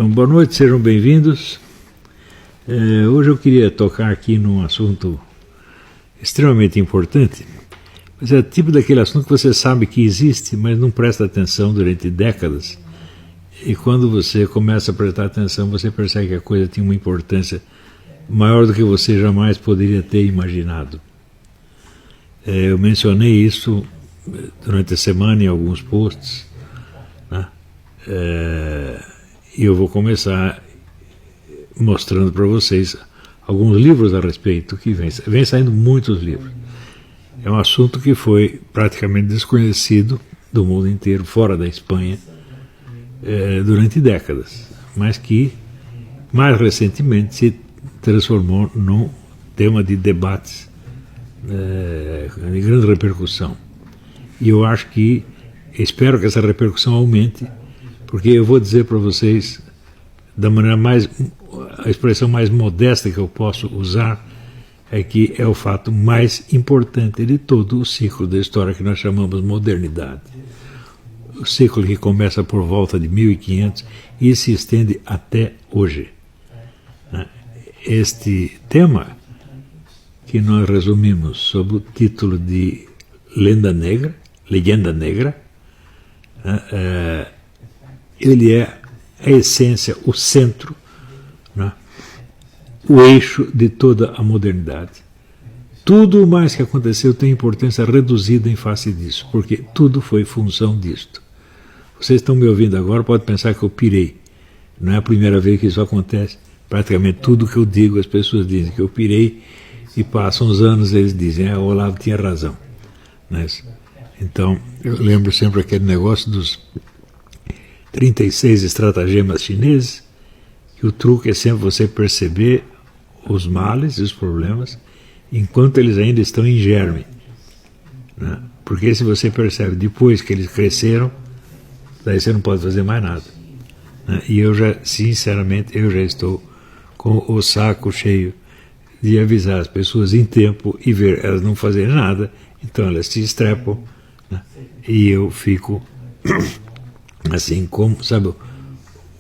Então, boa noite, sejam bem-vindos. Hoje eu queria tocar aqui num assunto extremamente importante, mas é o tipo daquele assunto que você sabe que existe, mas não presta atenção durante décadas, e quando você começa a prestar atenção, você percebe que a coisa tinha uma importância maior do que você jamais poderia ter imaginado. Eu mencionei isso durante a semana em alguns posts, né? E eu vou começar mostrando para vocês alguns livros a respeito, que vem saindo muitos livros. É um assunto que foi praticamente desconhecido do mundo inteiro, fora da Espanha, durante décadas, mas que mais recentemente se transformou num tema de debates de grande repercussão. E eu acho que, espero que essa repercussão aumente, porque eu vou dizer para vocês, da maneira a expressão mais modesta que eu posso usar, é que é o fato mais importante de todo o ciclo da história que nós chamamos modernidade. O ciclo que começa por volta de 1500 e se estende até hoje. Este tema, que nós resumimos sob o título de Legenda Negra, ele é a essência, o centro, né? O eixo de toda a modernidade. Tudo mais que aconteceu tem importância reduzida em face disso, porque tudo foi função disto. Vocês estão me ouvindo agora, podem pensar que eu pirei. Não é a primeira vez que isso acontece. Praticamente tudo que eu digo, as pessoas dizem que eu pirei, e passam uns anos eles dizem, o Olavo tinha razão. Mas, então, eu lembro sempre aquele negócio dos 36 estratagemas chineses, que o truque é sempre você perceber os males e os problemas enquanto eles ainda estão em germe, né? Porque se você percebe depois que eles cresceram, daí você não pode fazer mais nada, né? E eu já, sinceramente, estou com o saco cheio de avisar as pessoas em tempo e ver elas não fazerem nada, então elas se estrepam, né? E eu fico assim como, sabe,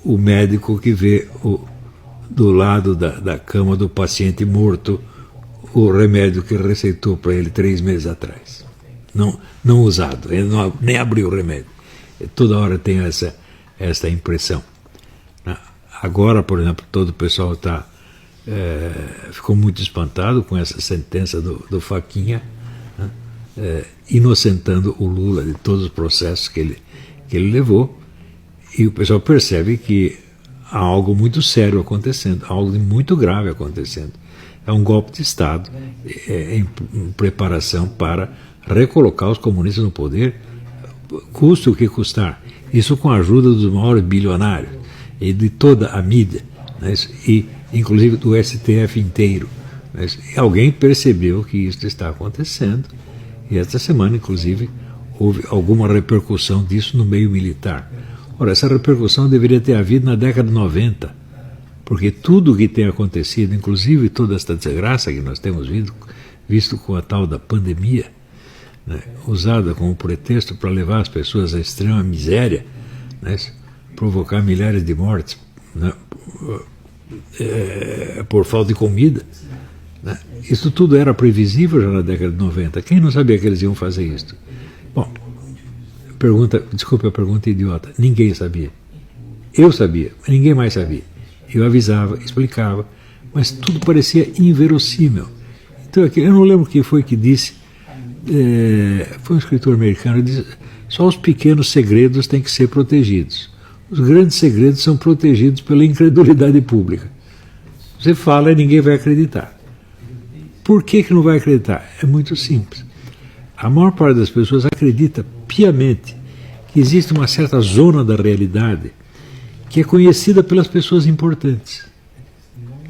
o médico que vê do lado da cama do paciente morto o remédio que receitou para ele 3 meses atrás. Não usado, ele nem abriu o remédio. Toda hora tem essa impressão. Agora, por exemplo, todo o pessoal ficou muito espantado com essa sentença do Faquinha, né? Inocentando o Lula de todos os processos que ele levou, e o pessoal percebe que há algo muito sério acontecendo, algo muito grave acontecendo. É um golpe de Estado em preparação para recolocar os comunistas no poder, custe o que custar. Isso com a ajuda dos maiores bilionários e de toda a mídia, né? E inclusive do STF inteiro, né? E alguém percebeu que isso está acontecendo, e esta semana, inclusive, houve alguma repercussão disso no meio militar. Ora, essa repercussão deveria ter havido na década de 90, porque tudo o que tem acontecido, inclusive toda esta desgraça que nós temos visto com a tal da pandemia, né, usada como pretexto para levar as pessoas à extrema miséria, né, provocar milhares de mortes, né, por falta de comida, né. Isso tudo era previsível já na década de 90. Quem não sabia que eles iam fazer isso? Bom, desculpe a pergunta idiota, ninguém sabia. Eu sabia, mas ninguém mais sabia. Eu avisava, explicava, mas tudo parecia inverossímil. Então, eu não lembro quem foi que disse, foi um escritor americano, disse, só os pequenos segredos têm que ser protegidos. Os grandes segredos são protegidos pela incredulidade pública. Você fala e ninguém vai acreditar. Por que não vai acreditar? É muito simples. A maior parte das pessoas acredita piamente que existe uma certa zona da realidade que é conhecida pelas pessoas importantes.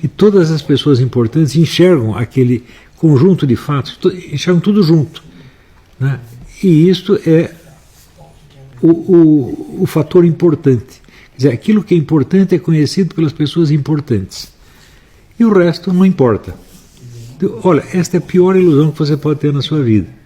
E todas as pessoas importantes enxergam aquele conjunto de fatos, enxergam tudo junto, né? E isto é o fator importante. Quer dizer, aquilo que é importante é conhecido pelas pessoas importantes. E o resto não importa. Olha, esta é a pior ilusão que você pode ter na sua vida.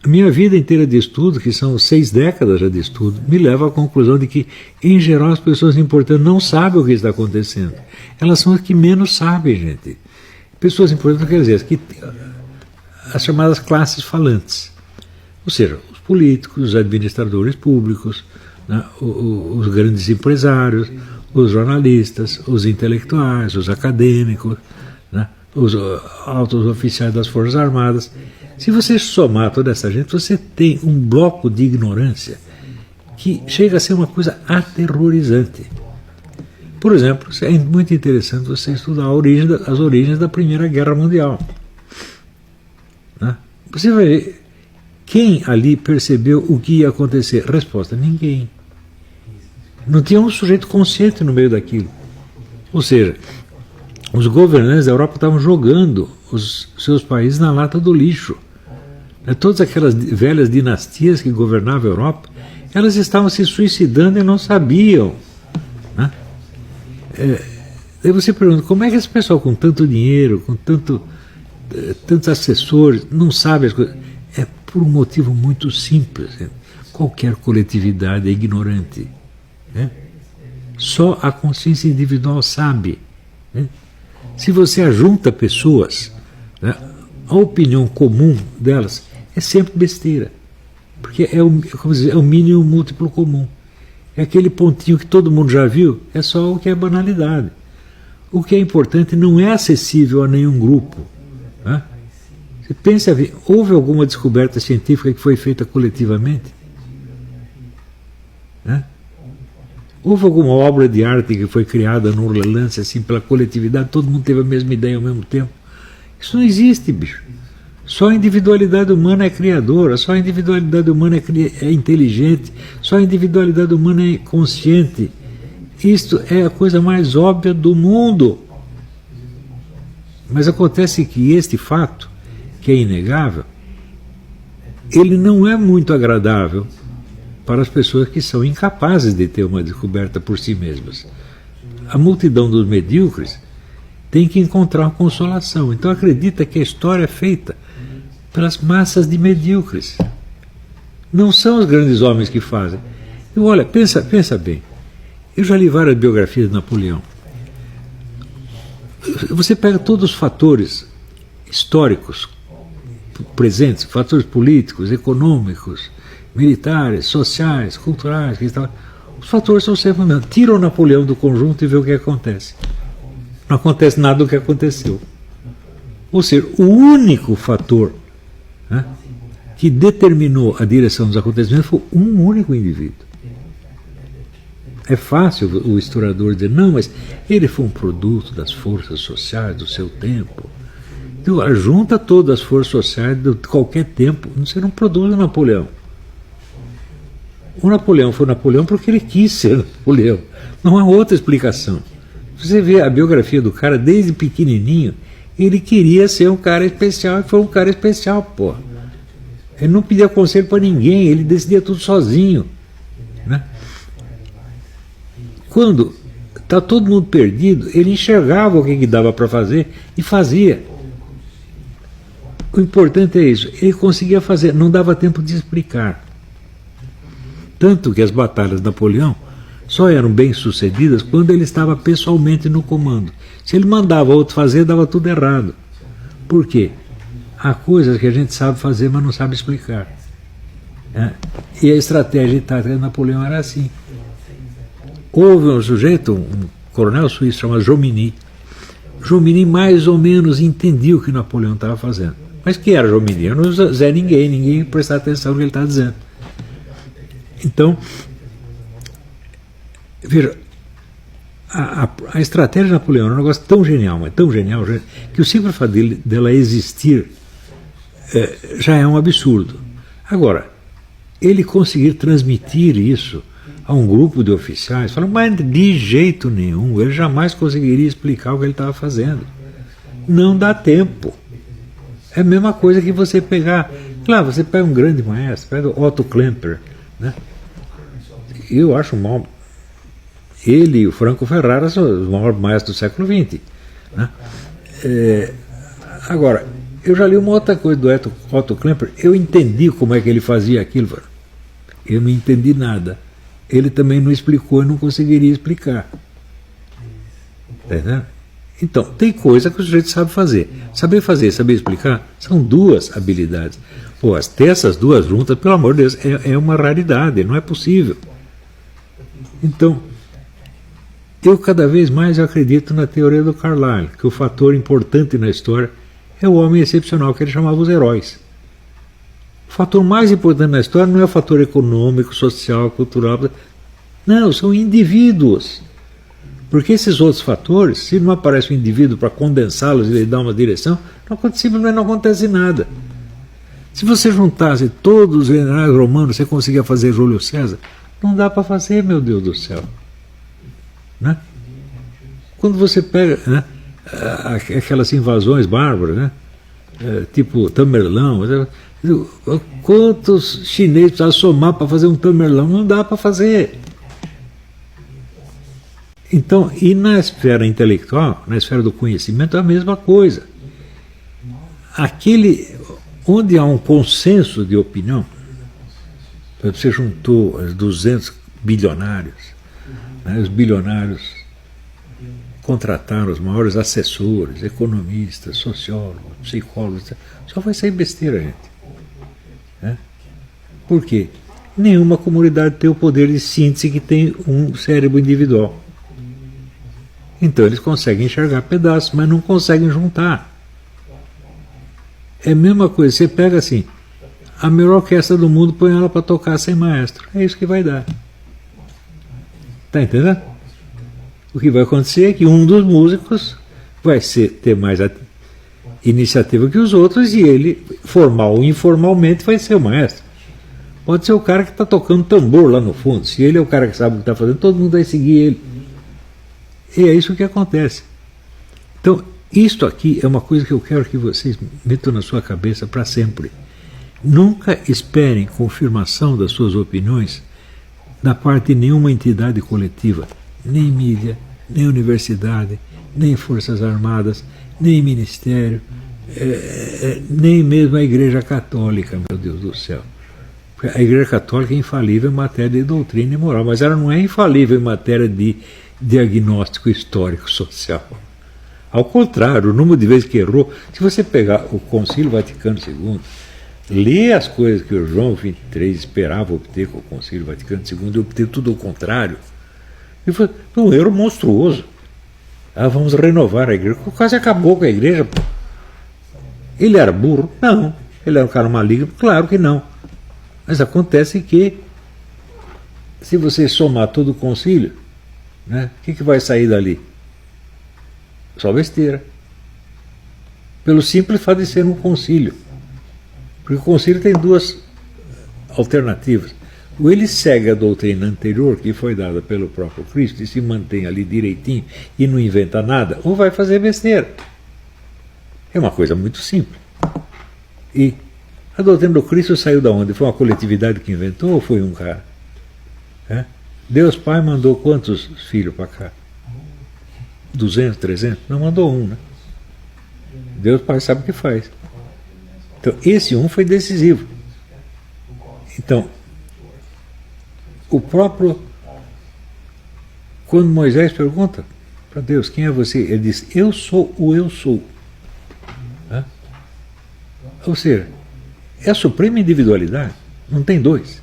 A minha vida inteira de estudo, que são 6 décadas já de estudo, me leva à conclusão de que, em geral, as pessoas importantes não sabem o que está acontecendo. Elas são as que menos sabem, gente. Pessoas importantes quer dizer as chamadas classes falantes. Ou seja, os políticos, os administradores públicos, né, os grandes empresários, os jornalistas, os intelectuais, os acadêmicos, né, os altos oficiais das Forças Armadas. Se você somar toda essa gente, você tem um bloco de ignorância que chega a ser uma coisa aterrorizante. Por exemplo, é muito interessante você estudar as origens da Primeira Guerra Mundial. Né? Você vai ver quem ali percebeu o que ia acontecer. Resposta: ninguém. Não tinha um sujeito consciente no meio daquilo. Ou seja, os governantes da Europa estavam jogando os seus países na lata do lixo. Todas aquelas velhas dinastias que governavam a Europa, elas estavam se suicidando e não sabiam. Né? Daí você pergunta, como é que esse pessoal com tanto dinheiro, com tantos assessores, não sabe as coisas? É por um motivo muito simples. Né? Qualquer coletividade é ignorante. Né? Só a consciência individual sabe. Né? Se você ajunta pessoas, né, a opinião comum delas é sempre besteira. Porque é o mínimo múltiplo comum. É aquele pontinho que todo mundo já viu, é só o que é banalidade. O que é importante não é acessível a nenhum grupo. Né? Você pensa, houve alguma descoberta científica que foi feita coletivamente? Né? Houve alguma obra de arte que foi criada num lance assim pela coletividade, todo mundo teve a mesma ideia ao mesmo tempo? Isso não existe, bicho. Só a individualidade humana é criadora, só a individualidade humana é inteligente, só a individualidade humana é consciente. Isto é a coisa mais óbvia do mundo. Mas acontece que este fato, que é inegável, ele não é muito agradável para as pessoas que são incapazes de ter uma descoberta por si mesmas. A multidão dos medíocres tem que encontrar uma consolação. Então acredita que a história é feita pelas massas de medíocres. Não são os grandes homens que fazem. E olha, pensa bem. Eu já li várias biografias de Napoleão. Você pega todos os fatores históricos presentes, fatores políticos, econômicos, militares, sociais, culturais, os fatores são sempre mesmo. Tira o Napoleão do conjunto e vê o que acontece. Não acontece nada do que aconteceu. Ou seja, o único fator, né, que determinou a direção dos acontecimentos foi um único indivíduo. É fácil o historiador dizer, não, mas ele foi um produto das forças sociais do seu tempo. Então, junta todas as forças sociais de qualquer tempo, você não produz o Napoleão. O Napoleão foi Napoleão porque ele quis ser Napoleão. Não há outra explicação. Você vê a biografia do cara, desde pequenininho, ele queria ser um cara especial e foi um cara especial, pô. Ele não pedia conselho para ninguém, ele decidia tudo sozinho. Né? Quando está todo mundo perdido, ele enxergava o que dava para fazer e fazia. O importante é isso, ele conseguia fazer, não dava tempo de explicar. Tanto que as batalhas de Napoleão só eram bem sucedidas quando ele estava pessoalmente no comando. Se ele mandava outro fazer, dava tudo errado. Por quê? Há coisas que a gente sabe fazer, mas não sabe explicar. E a estratégia tática de Napoleão era assim. Houve um sujeito, um coronel suíço chamado Jomini. Jomini mais ou menos entendia o que Napoleão estava fazendo. Mas que era Jomini? Eu não Zé ninguém prestar atenção no que ele está dizendo. Então, veja, a estratégia de Napoleão é um negócio tão genial, mas tão genial, que o simples fato dela existir já é um absurdo. Agora, ele conseguir transmitir isso a um grupo de oficiais, falam, mas de jeito nenhum, ele jamais conseguiria explicar o que ele estava fazendo. Não dá tempo. É a mesma coisa que você pegar, claro, você pega um grande maestro, pega o Otto Klemperer, né? Eu acho mal. Ele e o Franco Ferrara são os maiores maestros do século XX. Né? Agora, Eu já li uma outra coisa do Otto Klemper, eu entendi como é que ele fazia aquilo. Eu não entendi nada. Ele também não explicou e não conseguiria explicar. Tá entendendo? Então, tem coisa que o sujeito sabe fazer. Saber fazer e saber explicar são duas habilidades. Pô, ter essas duas juntas, pelo amor de Deus, é uma raridade, não é possível. Então, eu cada vez mais acredito na teoria do Carlyle, que o fator importante na história é o homem excepcional, que ele chamava os heróis. O fator mais importante na história não é o fator econômico, social, cultural. Não, são indivíduos. Porque esses outros fatores, se não aparece um indivíduo para condensá-los e lhe dar uma direção, simplesmente não acontece nada. Se você juntasse todos os generais romanos, você conseguia fazer Júlio César? Não dá para fazer, meu Deus do céu. Né? Quando você pega, né, aquelas invasões bárbaras, né, tipo Tamerlão, quantos chineses precisavam somar para fazer um Tamerlão? Não dá para fazer. Então, e na esfera intelectual, na esfera do conhecimento, é a mesma coisa. Onde há um consenso de opinião, você juntou os 200 bilionários, né, os bilionários contrataram os maiores assessores, economistas, sociólogos, psicólogos, só vai sair besteira, gente. Né? Por quê? Nenhuma comunidade tem o poder de síntese que tem um cérebro individual. Então eles conseguem enxergar pedaços, mas não conseguem juntar. É a mesma coisa, você pega assim, a melhor orquestra do mundo, põe ela para tocar sem maestro. É isso que vai dar. Está entendendo? O que vai acontecer é que um dos músicos vai ter mais iniciativa que os outros e ele, formal ou informalmente, vai ser o maestro. Pode ser o cara que está tocando tambor lá no fundo. Se ele é o cara que sabe o que está fazendo, todo mundo vai seguir ele. E é isso que acontece. Então, isto aqui é uma coisa que eu quero que vocês metam na sua cabeça para sempre. Nunca esperem confirmação das suas opiniões da parte de nenhuma entidade coletiva, nem mídia, nem universidade, nem forças armadas, nem ministério, nem mesmo a Igreja Católica, meu Deus do céu. A Igreja Católica é infalível em matéria de doutrina e moral, mas ela não é infalível em matéria de diagnóstico histórico social. Ao contrário, o número de vezes que errou, se você pegar o Concílio Vaticano II, lê as coisas que o João XXIII esperava obter com o Concílio Vaticano II e obter tudo o contrário, e foi um erro monstruoso. Vamos renovar a igreja. Quase acabou com a igreja. Pô. Ele era burro? Não. Ele era um cara maligno? Claro que não. Mas acontece que, se você somar todo o concílio, né, o que vai sair dali? Só besteira. Pelo simples fato de ser um concílio. Porque o concílio tem duas alternativas. Ou ele segue a doutrina anterior, que foi dada pelo próprio Cristo, e se mantém ali direitinho e não inventa nada, ou vai fazer besteira. É uma coisa muito simples. E a doutrina do Cristo saiu da onde? Foi uma coletividade que inventou ou foi um cara? Deus Pai mandou quantos filhos para cá? 200, 300? Não mandou um, né? Deus Pai sabe o que faz. Então, esse um foi decisivo. Então, o próprio... Quando Moisés pergunta para Deus, quem é você? Ele diz, eu sou o eu sou. Ou seja, é a suprema individualidade, não tem dois.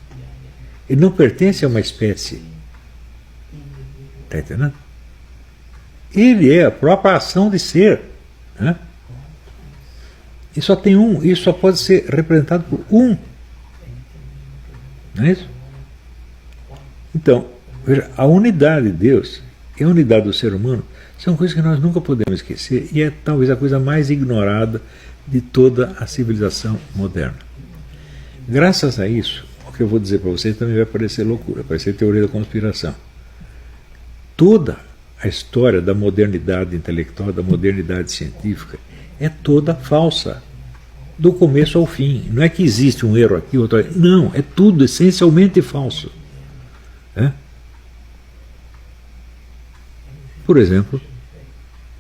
Ele não pertence a uma espécie. Está entendendo? Ele é a própria ação de ser. E só tem um, isso só pode ser representado por um. Não é isso? Então, veja, a unidade de Deus e a unidade do ser humano são coisas que nós nunca podemos esquecer e é talvez a coisa mais ignorada de toda a civilização moderna. Graças a isso, o que eu vou dizer para vocês também vai parecer loucura, vai parecer teoria da conspiração. Toda a história da modernidade intelectual, da modernidade científica, é toda falsa, do começo ao fim. Não é que existe um erro aqui, outro ali. Não, é tudo essencialmente falso. Por exemplo,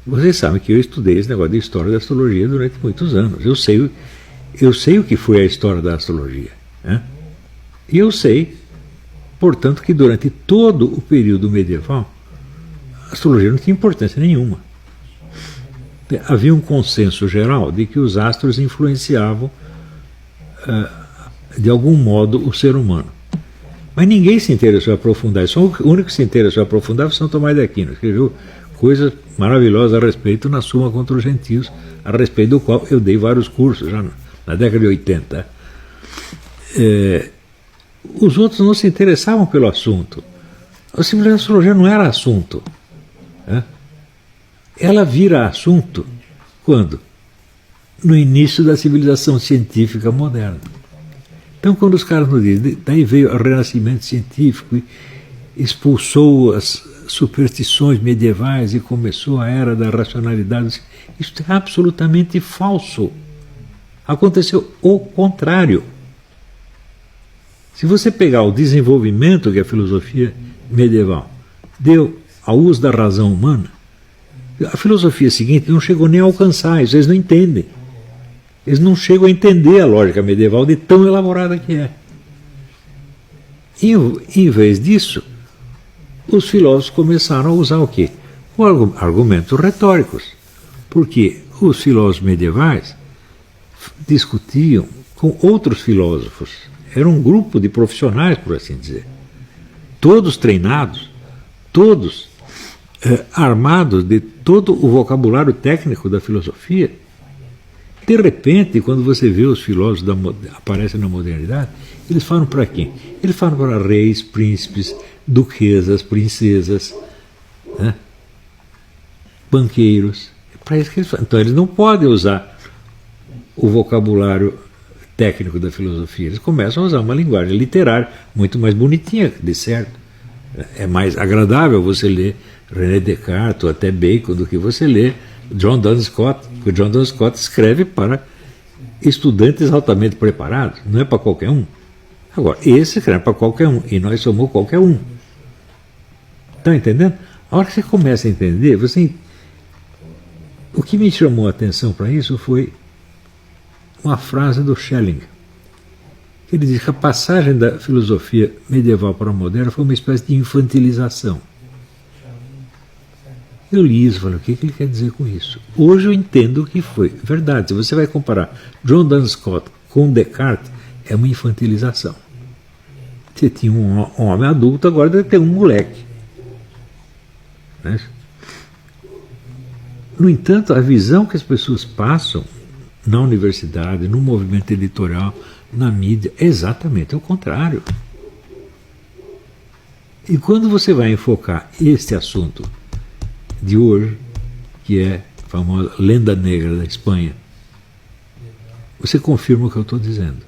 Vocês sabem que eu estudei esse negócio de história da astrologia durante muitos anos. Eu sei o que foi a história da astrologia. Né? E eu sei, portanto, que durante todo o período medieval, a astrologia não tinha importância nenhuma. Havia um consenso geral de que os astros influenciavam, de algum modo, o ser humano. Mas ninguém se interessou em aprofundar. Só o único que se interessou em aprofundar foi São Tomás de Aquino. Escreveu coisas maravilhosas a respeito na Suma contra os Gentios, a respeito do qual eu dei vários cursos já na década de 80. Os outros não se interessavam pelo assunto. A astrologia não era assunto. Né? Ela vira assunto quando? No início da civilização científica moderna. Então, quando os caras nos dizem, daí veio o renascimento científico e expulsou as superstições medievais e começou a era da racionalidade, isso é absolutamente falso. Aconteceu o contrário. Se você pegar o desenvolvimento que a filosofia medieval deu ao uso da razão humana, a filosofia seguinte não chegou nem a alcançar isso, eles não entendem. Eles não chegam a entender a lógica medieval de tão elaborada que é. E, em vez disso, os filósofos começaram a usar o quê? Argumentos retóricos. Porque os filósofos medievais discutiam com outros filósofos. Era um grupo de profissionais, por assim dizer. Todos treinados, todos armados de todo o vocabulário técnico da filosofia. De repente, quando você vê os filósofos aparecem na modernidade, eles falam para quem? Eles falam para reis, príncipes, duquesas, princesas, né? Banqueiros. É para isso que eles falam. Então, eles não podem usar o vocabulário técnico da filosofia. Eles começam a usar uma linguagem literária muito mais bonitinha, de certo. É mais agradável você ler René Descartes ou até Bacon do que você ler John Duns Scott, porque o John Duns Scott escreve para estudantes altamente preparados, não é para qualquer um. Agora, esse escreve para qualquer um, e nós somos qualquer um. Está entendendo? A hora que você começa a entender, o que me chamou a atenção para isso foi uma frase do Schelling. Ele diz que a passagem da filosofia medieval para a moderna foi uma espécie de infantilização. Eu li isso e falei, o que ele quer dizer com isso? Hoje eu entendo o que foi. Verdade, se você vai comparar John Duns Scott com Descartes, é uma infantilização. Você tinha um homem adulto, agora deve ter um moleque. Né? No entanto, a visão que as pessoas passam na universidade, no movimento editorial, na mídia, é exatamente o contrário. E quando você vai enfocar este assunto de hoje, que é a famosa lenda negra da Espanha, você confirma o que eu estou dizendo.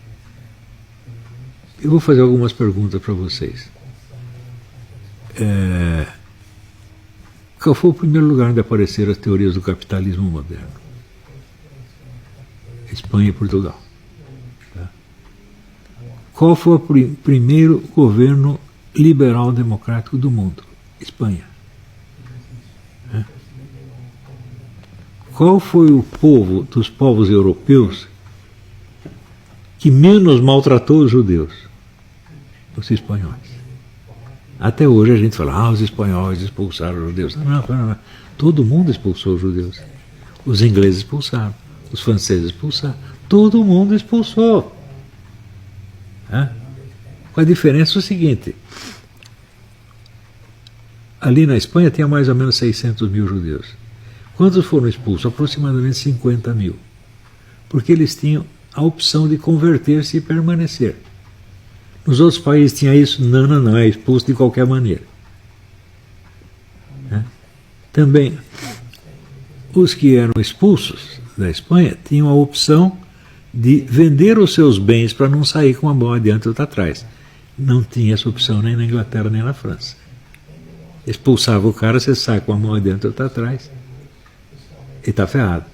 Eu vou fazer algumas perguntas para vocês. Qual foi o primeiro lugar onde apareceram as teorias do capitalismo moderno? Espanha e Portugal. Tá? Qual foi o primeiro governo liberal democrático do mundo? Espanha. Qual foi o povo dos povos europeus que menos maltratou os judeus? Os espanhóis. Até hoje a gente fala, os espanhóis expulsaram os judeus. Não. Todo mundo expulsou os judeus. Os ingleses expulsaram, os franceses expulsaram. Todo mundo expulsou. Com a diferença o seguinte, ali na Espanha tinha mais ou menos 600 mil judeus. Quantos foram expulsos? Aproximadamente 50 mil. Porque eles tinham a opção de converter-se e permanecer. Nos outros países tinha isso? Não, é expulso de qualquer maneira. Também, os que eram expulsos da Espanha tinham a opção de vender os seus bens para não sair com uma mão adiante e outra atrás. Não tinha essa opção nem na Inglaterra nem na França. Expulsava o cara, você sai com uma mão adiante e outra atrás. E está ferrado.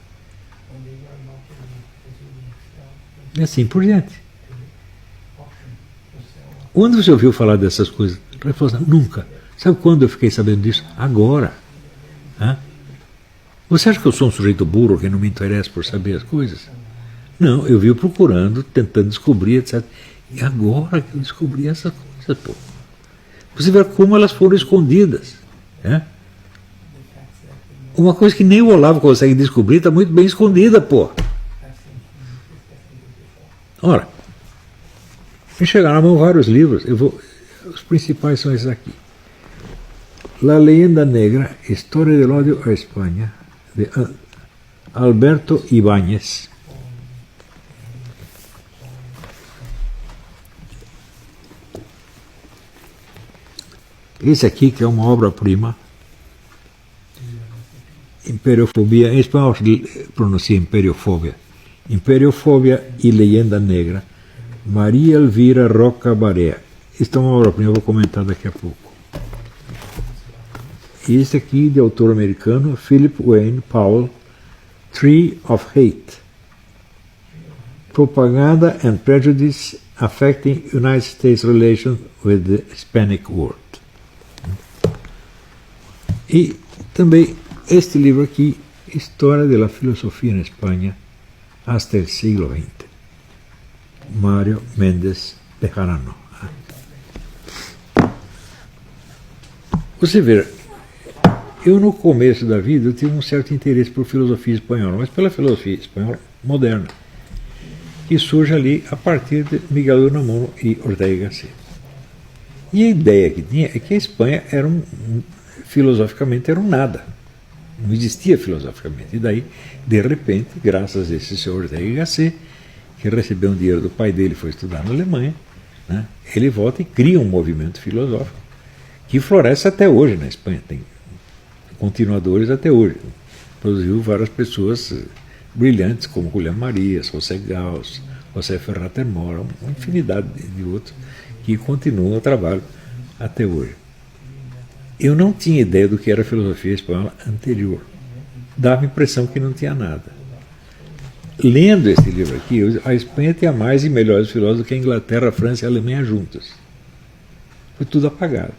E assim por diante. Onde você ouviu falar dessas coisas? Nunca. Sabe quando eu fiquei sabendo disso? Agora. Você acha que eu sou um sujeito burro que não me interessa por saber as coisas? Não, eu vivo procurando, tentando descobrir, etc. E agora que eu descobri essas coisas, pô. Você vê como elas foram escondidas. Né? Uma coisa que nem o Olavo consegue descobrir está muito bem escondida, pô. Ora, me chegaram à mão vários livros, os principais são esses aqui. La Leyenda Negra, História del Odio a Espanha, de Alberto Ibáñez. Esse aqui, que é uma obra-prima, Imperiofobia, em espanhol pronuncia Imperiofobia. Imperiofobia e Leyenda Negra, Maria Elvira Roca Barea. Esta é uma obra-prima, eu vou comentar daqui a pouco. E esse aqui, de autor americano, Philip Wayne Powell, Tree of Hate, Propaganda and Prejudice Affecting United States Relations with the Hispanic World. E também este livro aqui, História da Filosofia na Espanha hasta el siglo XX, Mário Mendes Bejarano. Você vê, eu no começo da vida eu tive um certo interesse por filosofia espanhola, mas pela filosofia espanhola moderna, que surge ali a partir de Miguel de Unamuno e Ortega y Gasset. E a ideia que tinha é que a Espanha era filosoficamente era um nada. Não existia filosoficamente. E daí, de repente, graças a esse senhor Ortega y Gasset, que recebeu um dinheiro do pai dele e foi estudar na Alemanha, né, ele volta e cria um movimento filosófico que floresce até hoje na Espanha. Tem continuadores até hoje. Produziu várias pessoas brilhantes, como Julián Marías, José Gauss, José Ferrater Mora, uma infinidade de outros que continuam o trabalho até hoje. Eu não tinha ideia do que era a filosofia espanhola anterior. Dava a impressão que não tinha nada. Lendo esse livro aqui, a Espanha tinha mais e melhores filósofos do que a Inglaterra, a França e a Alemanha juntas. Foi tudo apagado.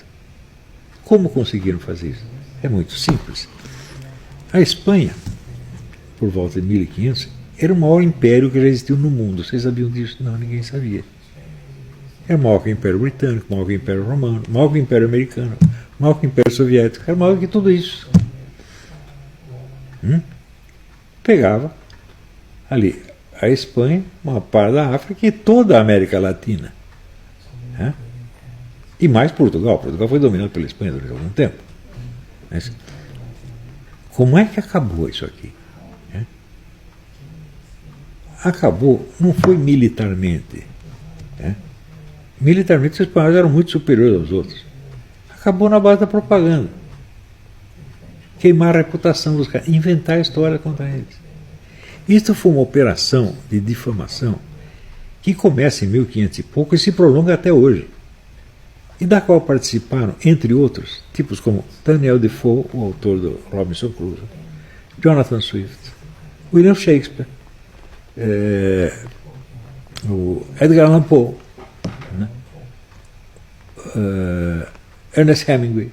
Como conseguiram fazer isso? É muito simples. A Espanha, por volta de 1500, era o maior império que já existiu no mundo. Vocês sabiam disso? Não, ninguém sabia. Era maior que o Império Britânico, maior que o Império Romano, maior que o Império Americano, maior que o Império Soviético, era maior que tudo isso. Pegava ali a Espanha, uma parte da África e toda a América Latina. E mais Portugal. Portugal foi dominado pela Espanha durante algum tempo. Mas como é que acabou isso aqui? Acabou, não foi militarmente. Militarmente os espanhóis eram muito superiores aos outros. Acabou na base da propaganda. Queimar a reputação dos caras, inventar a história contra eles. Isso foi uma operação de difamação que começa em 1500 e pouco e se prolonga até hoje. E da qual participaram, entre outros, tipos como Daniel Defoe, o autor do Robinson Crusoe, Jonathan Swift, William Shakespeare, o Edgar Allan Poe, né? Ernest Hemingway,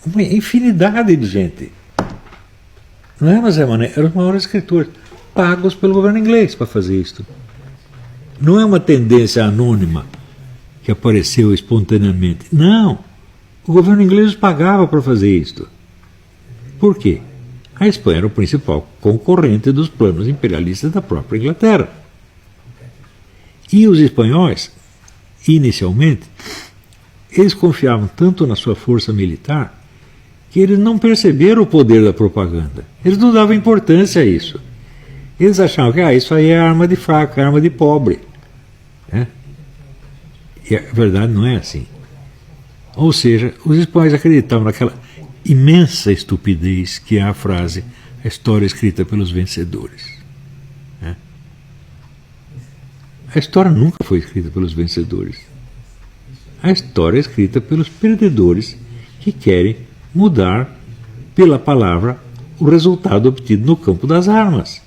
uma infinidade de gente. Não era Zé Mané, eram os maiores escritores, pagos pelo governo inglês para fazer isso. Não é uma tendência anônima que apareceu espontaneamente. Não, o governo inglês os pagava para fazer isso. Por quê? A Espanha era o principal concorrente dos planos imperialistas da própria Inglaterra. E os espanhóis, inicialmente, eles confiavam tanto na sua força militar que eles não perceberam o poder da propaganda. Eles não davam importância a isso. Eles achavam que isso aí é arma de fraco, é arma de pobre. E a verdade não é assim. Ou seja, os espanhóis acreditavam naquela imensa estupidez que é a frase "a história escrita pelos vencedores". A história nunca foi escrita pelos vencedores. A história é escrita pelos perdedores que querem mudar pela palavra o resultado obtido no campo das armas.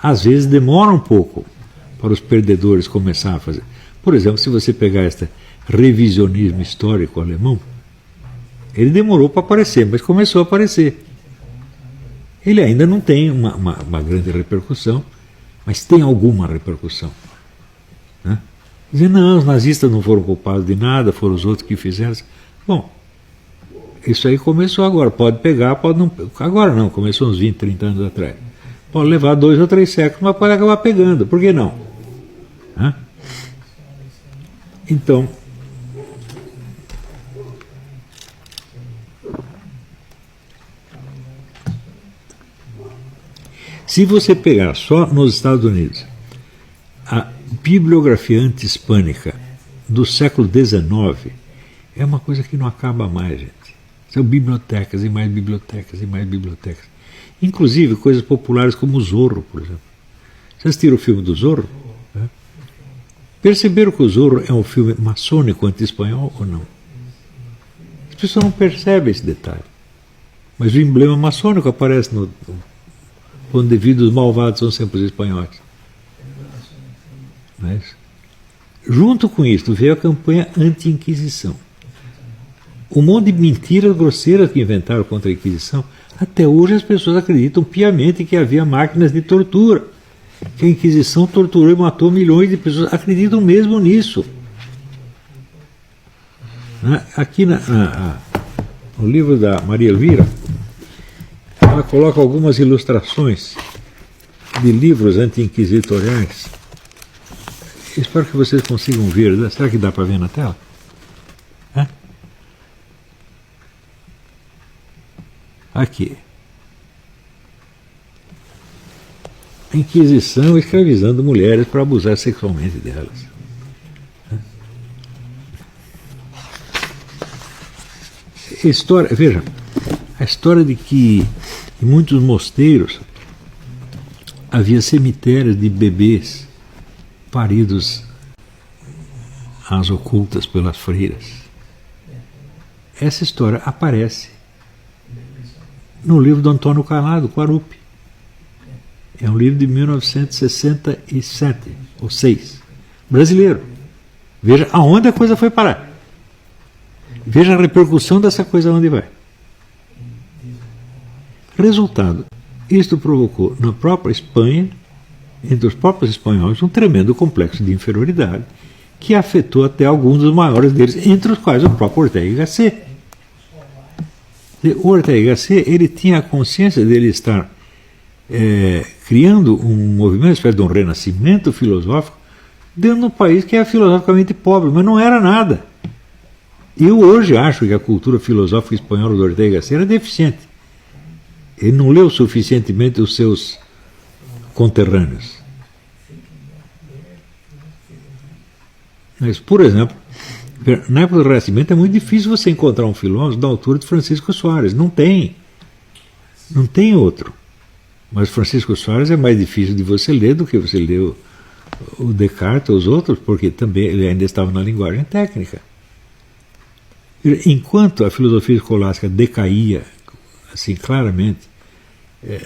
Às vezes demora um pouco para os perdedores começar a fazer. Por exemplo, se você pegar este revisionismo histórico alemão, Ele demorou para aparecer, mas começou a aparecer. Ele ainda não tem uma grande repercussão, mas tem alguma repercussão. Né? Dizer, não, os nazistas não foram culpados de nada, foram os outros que fizeram. Bom, isso aí começou agora. Pode pegar, pode não. Agora não, começou uns 20, 30 anos atrás. Pode levar 2 ou 3 séculos, mas pode acabar pegando. Por que não? Né? Então, se você pegar só nos Estados Unidos a bibliografia anti-hispânica do século XIX, é uma coisa que não acaba mais, gente. São bibliotecas e mais bibliotecas e mais bibliotecas. Inclusive coisas populares como o Zorro, por exemplo. Vocês assistiram o filme do Zorro? É. Perceberam que o Zorro é um filme maçônico anti-espanhol ou não? As pessoas não percebem esse detalhe. Mas o emblema maçônico aparece no ponto de vista, os malvados são sempre os espanhóis. Mas, junto com isso, veio a campanha anti-Inquisição. Um monte de mentiras grosseiras que inventaram contra a Inquisição. Até hoje as pessoas acreditam piamente que havia máquinas de tortura. Que a Inquisição torturou e matou milhões de pessoas. Acreditam mesmo nisso. Aqui no livro da Maria Elvira, ela coloca algumas ilustrações de livros anti-inquisitoriais. Espero que vocês consigam ver. Será que dá para ver na tela? Aqui. A Inquisição escravizando mulheres para abusar sexualmente delas. História, veja, a história de que em muitos mosteiros havia cemitérios de bebês paridos às ocultas pelas freiras. Essa história aparece no livro do Antônio Calado, Quarupi. É um livro de 1967, ou 6, brasileiro. Veja aonde a coisa foi parar. Veja a repercussão dessa coisa onde vai. Resultado, isto provocou na própria Espanha, entre os próprios espanhóis, um tremendo complexo de inferioridade que afetou até alguns dos maiores deles, entre os quais o próprio Ortega y Gasset. O Ortega y Gasset, ele tinha a consciência dele estar criando um movimento, uma espécie de um renascimento filosófico, dentro de um país que é filosoficamente pobre, mas não era nada. Eu hoje acho que a cultura filosófica espanhola do Ortega y Gasset era deficiente. Ele não leu suficientemente os seus conterrâneos. Mas, por exemplo, na época do Renascimento é muito difícil você encontrar um filósofo da altura de Francisco Soares. Não tem. Não tem outro. Mas Francisco Soares é mais difícil de você ler do que você ler o Descartes ou os outros, porque também ele ainda estava na linguagem técnica. Enquanto a filosofia escolástica decaía, assim, claramente,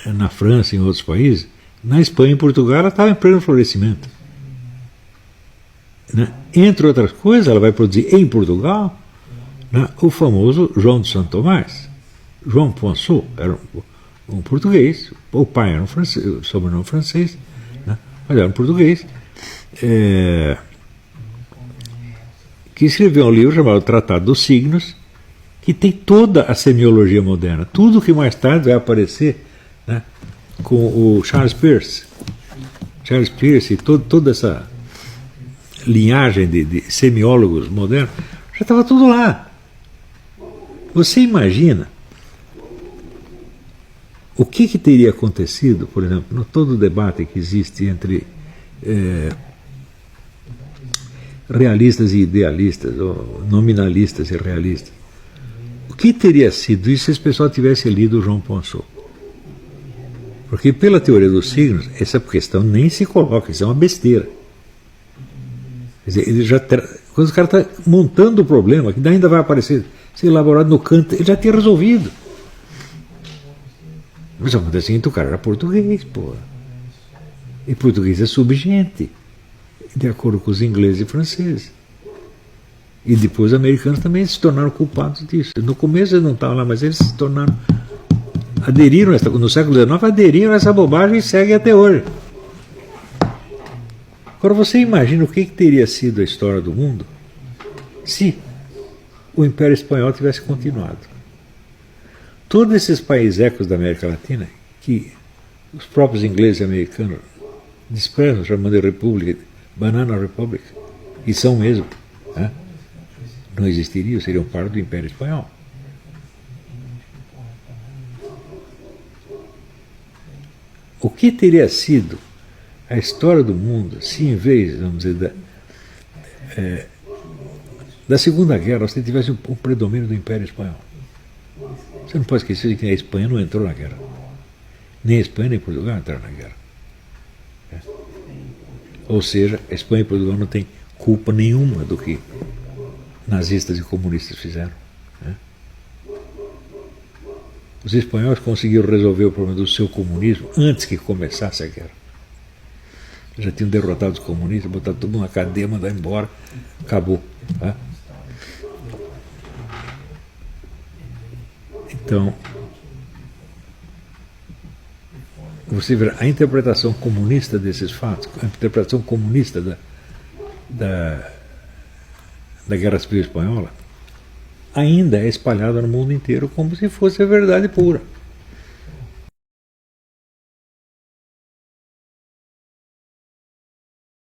na França e em outros países, na Espanha e em Portugal ela estava em pleno florescimento. Entre outras coisas, ela vai produzir em Portugal o famoso João de Santo Tomás. João Poinsot era um português, o pai era um francês, sobrenome francês, mas era um português, que escreveu um livro chamado Tratado dos Signos, que tem toda a semiologia moderna, tudo que mais tarde vai aparecer com o Charles Peirce. Charles Peirce e toda essa linhagem de semiólogos modernos, já estava tudo lá. Você imagina o que teria acontecido, por exemplo, no todo o debate que existe entre realistas e idealistas, ou nominalistas e realistas. O que teria sido isso se esse pessoal tivesse lido o João Poinsot? Porque pela teoria dos signos, essa questão nem se coloca, isso é uma besteira. Quer dizer, ele já quando o cara está montando o problema, que ainda vai aparecer, ser elaborado no canto, ele já tinha resolvido. Mas acontece o seguinte, o cara era português, pô. E português é subgente, de acordo com os ingleses e franceses. E depois os americanos também se tornaram culpados disso. No começo eles não estavam lá, mas eles se tornaram, aderiram, no século XIX, aderiram a essa bobagem e seguem até hoje. Agora você imagina o que teria sido a história do mundo se o Império Espanhol tivesse continuado. Todos esses países ecos da América Latina, que os próprios ingleses e americanos desprezam, chamando de República, Banana Republic, e são mesmo, né? Não existiriam, seriam parte do Império Espanhol. O que teria sido a história do mundo se, em vez, vamos dizer, da Segunda Guerra, você tivesse um predomínio do Império Espanhol? Você não pode esquecer que a Espanha não entrou na guerra. Nem a Espanha nem Portugal entraram na guerra. Ou seja, a Espanha e Portugal não têm culpa nenhuma do que nazistas e comunistas fizeram. Os espanhóis conseguiram resolver o problema do seu comunismo antes que começasse a guerra. Já tinham derrotado os comunistas, botaram todo mundo na cadeia, mandaram embora, acabou. Então, você vê a interpretação comunista desses fatos, a interpretação comunista da Guerra Civil Espanhola, ainda é espalhada no mundo inteiro como se fosse a verdade pura.